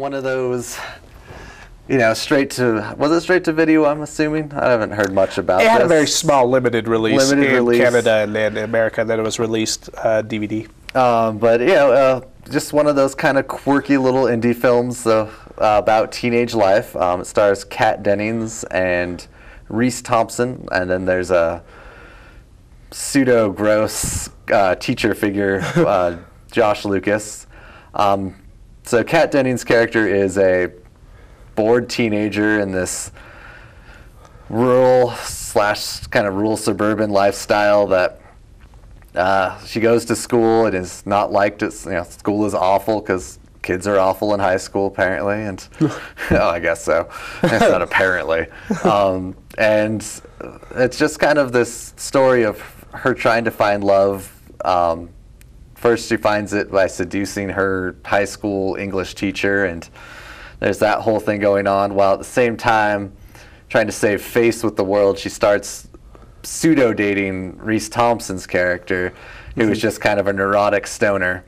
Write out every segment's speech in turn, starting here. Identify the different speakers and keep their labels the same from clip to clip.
Speaker 1: one of those, straight to, was it straight to video, I'm assuming? I haven't heard much about this.
Speaker 2: It had a very small limited release in Canada and in America, and then it was released DVD.
Speaker 1: But just one of those kind of quirky little indie films about teenage life. It stars Katt, Dennings, and Reese, Thompson, and then there's a pseudo-gross teacher figure, Josh Lucus. So Katt Dennings' character is a bored teenager in this rural suburban lifestyle that she goes to school. It is not liked. School is awful because kids are awful in high school, apparently, and I guess so. It's not apparently. And it's just kind of this story of her trying to find love. First, she finds it by seducing her high school English teacher, and there's that whole thing going on, while at the same time trying to save face with the world. She starts pseudo-dating Reese Thompson's character, who is just kind of a neurotic stoner.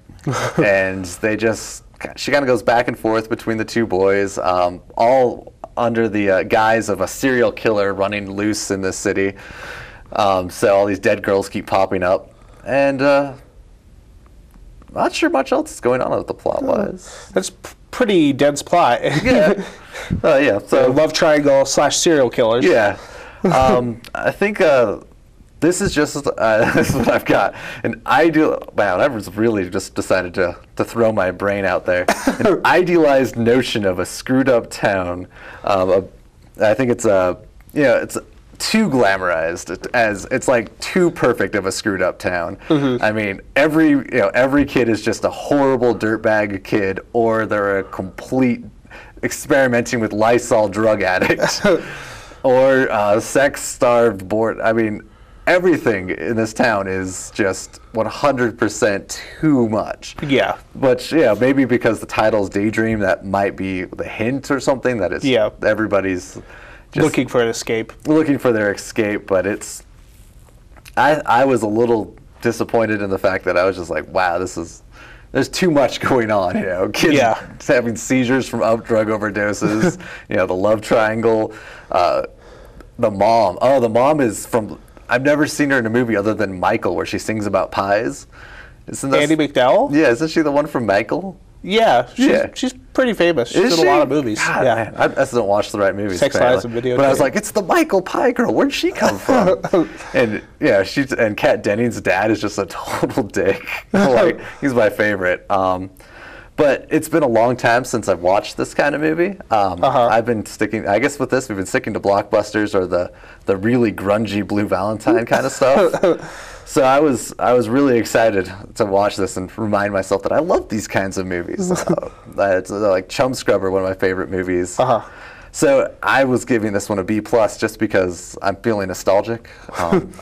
Speaker 1: And she kind of goes back and forth between the two boys, all under the guise of a serial killer running loose in this city. So all these dead girls keep popping up. And not sure much else is going on with the plot-wise.
Speaker 2: That's pretty dense plot.
Speaker 1: Yeah. Yeah. So
Speaker 2: love triangle / serial killers.
Speaker 1: Yeah. I think this is just this is what I've got. An ideal. Wow, that was really just decided to throw my brain out there. An idealized notion of a screwed up town. I think it's it's too glamorized, as it's like too perfect of a screwed up town. I mean, every kid is just a horrible dirtbag kid, or they're a complete experimenting with Lysol drug addict, or sex-starved, bored. I mean, everything in this town is just 100% too much.
Speaker 2: Yeah.
Speaker 1: But maybe because the title's Daydream, that might be the hint or something that is everybody's just
Speaker 2: looking for an escape.
Speaker 1: Looking for their escape, but it's. I was a little disappointed in the fact that I was just like, wow, there's too much going on, Kids having seizures from drug overdoses, the love triangle, the mom. Oh, the mom is from. I've never seen her in a movie other than Michael, where she sings about pies. Isn't that
Speaker 2: Andie MacDowell?
Speaker 1: Yeah, isn't she the one from Michael?
Speaker 2: Yeah, she's pretty famous. She's in a lot of movies.
Speaker 1: God, man, I just don't watch the right movies.
Speaker 2: Sex, Lies, and Video.
Speaker 1: But I was like, it's the Michael Pie girl. Where'd she come from? And and Katt Dennings' dad is just a total dick. Like, he's my favorite. But it's been a long time since I've watched this kind of movie. I've been sticking. I guess with this, we've been sticking to blockbusters or the really grungy Blue Valentine kind of stuff. So I was really excited to watch this and remind myself that I love these kinds of movies. It's like Chum Scrubber, one of my favorite movies. So I was giving this one a B+ just because I'm feeling nostalgic. I'm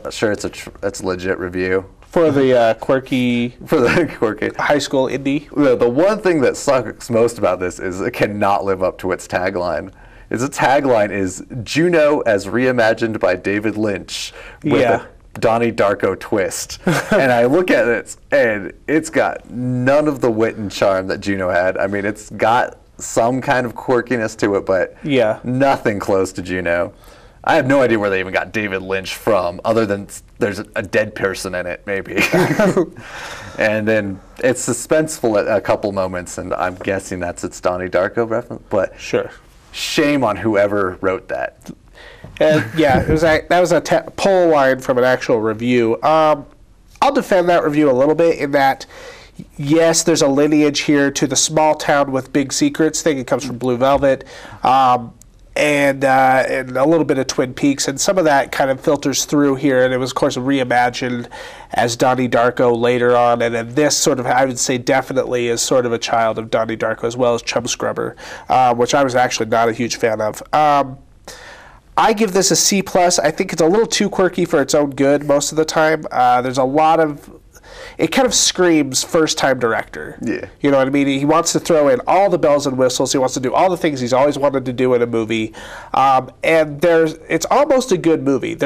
Speaker 1: sure it's a legit review.
Speaker 2: For the quirky high school indie.
Speaker 1: The one thing that sucks most about this is it cannot live up to its tagline. Its tagline is Juno as reimagined by David Lynch with a Donnie Darko twist. And I look at it, and it's got none of the wit and charm that Juno had. I mean, it's got some kind of quirkiness to it, but nothing close to Juno. I have no idea where they even got David Lynch from, other than there's a dead person in it, maybe. And then it's suspenseful at a couple moments, and I'm guessing that's its Donnie Darko reference. But shame on whoever wrote that.
Speaker 2: That was a poll line from an actual review. I'll defend that review a little bit in that, yes, there's a lineage here to the small town with big secrets thing. It comes from Blue Velvet. And a little bit of Twin Peaks, and some of that kind of filters through here, and it was, of course, reimagined as Donnie Darko later on, and then this sort of, I would say, definitely is sort of a child of Donnie Darko, as well as Chum Scrubber, which I was actually not a huge fan of. I give this a C+. I think it's a little too quirky for its own good most of the time. There's a lot of it kind of screams first-time director.
Speaker 1: Yeah.
Speaker 2: You know what I mean? He wants to throw in all the bells and whistles. He wants to do all the things he's always wanted to do in a movie. And it's almost a good movie.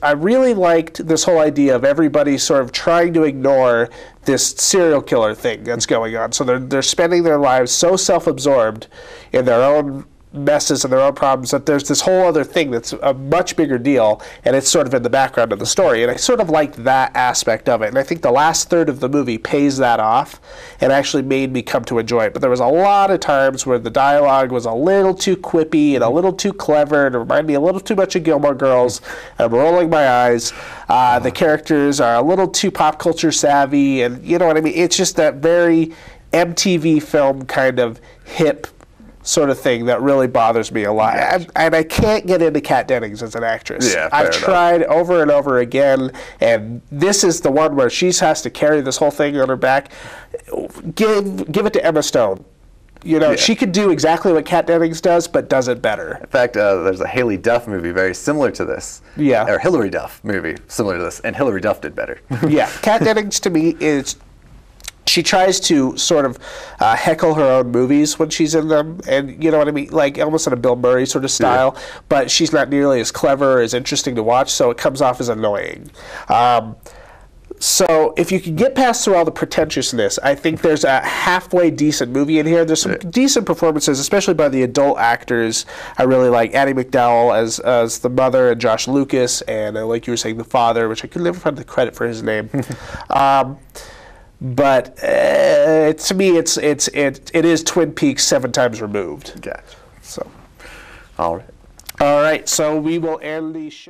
Speaker 2: I really liked this whole idea of everybody sort of trying to ignore this serial killer thing that's going on. So they're spending their lives so self-absorbed in their own messes and their own problems that there's this whole other thing that's a much bigger deal, and it's sort of in the background of the story. And I sort of liked that aspect of it, and I think the last third of the movie pays that off and actually made me come to enjoy it. But there was a lot of times where the dialogue was a little too quippy and a little too clever, and it reminded me a little too much of Gilmore Girls. I'm rolling my eyes. The characters are a little too pop culture savvy, and you know what I mean? It's just that very MTV film kind of hip sort of thing that really bothers me a lot. And I can't get into Katt Dennings as an actress.
Speaker 1: Yeah,
Speaker 2: I've tried over and over again, and this is the one where she has to carry this whole thing on her back. Give it to Emma Stone. You know, she could do exactly what Katt Dennings does, but does it better.
Speaker 1: In fact, there's a Haley Duff movie very similar to this.
Speaker 2: Yeah.
Speaker 1: Or Hilary Duff movie similar to this, and Hilary Duff did better.
Speaker 2: Yeah, Katt Dennings to me is... She tries to sort of heckle her own movies when she's in them, and you know what I mean, like almost in a Bill Murray sort of style, but she's not nearly as clever or as interesting to watch, so it comes off as annoying. So if you can get past through all the pretentiousness, I think there's a halfway decent movie in here. There's some decent performances, especially by the adult actors. I really like Andie MacDowell as the mother, and Josh Lucas, and like you were saying, the father, which I could never find the credit for his name. But to me, it is Twin Peaks 7 times removed.
Speaker 1: Gotcha.
Speaker 2: So,
Speaker 1: all right.
Speaker 2: So we will end the show.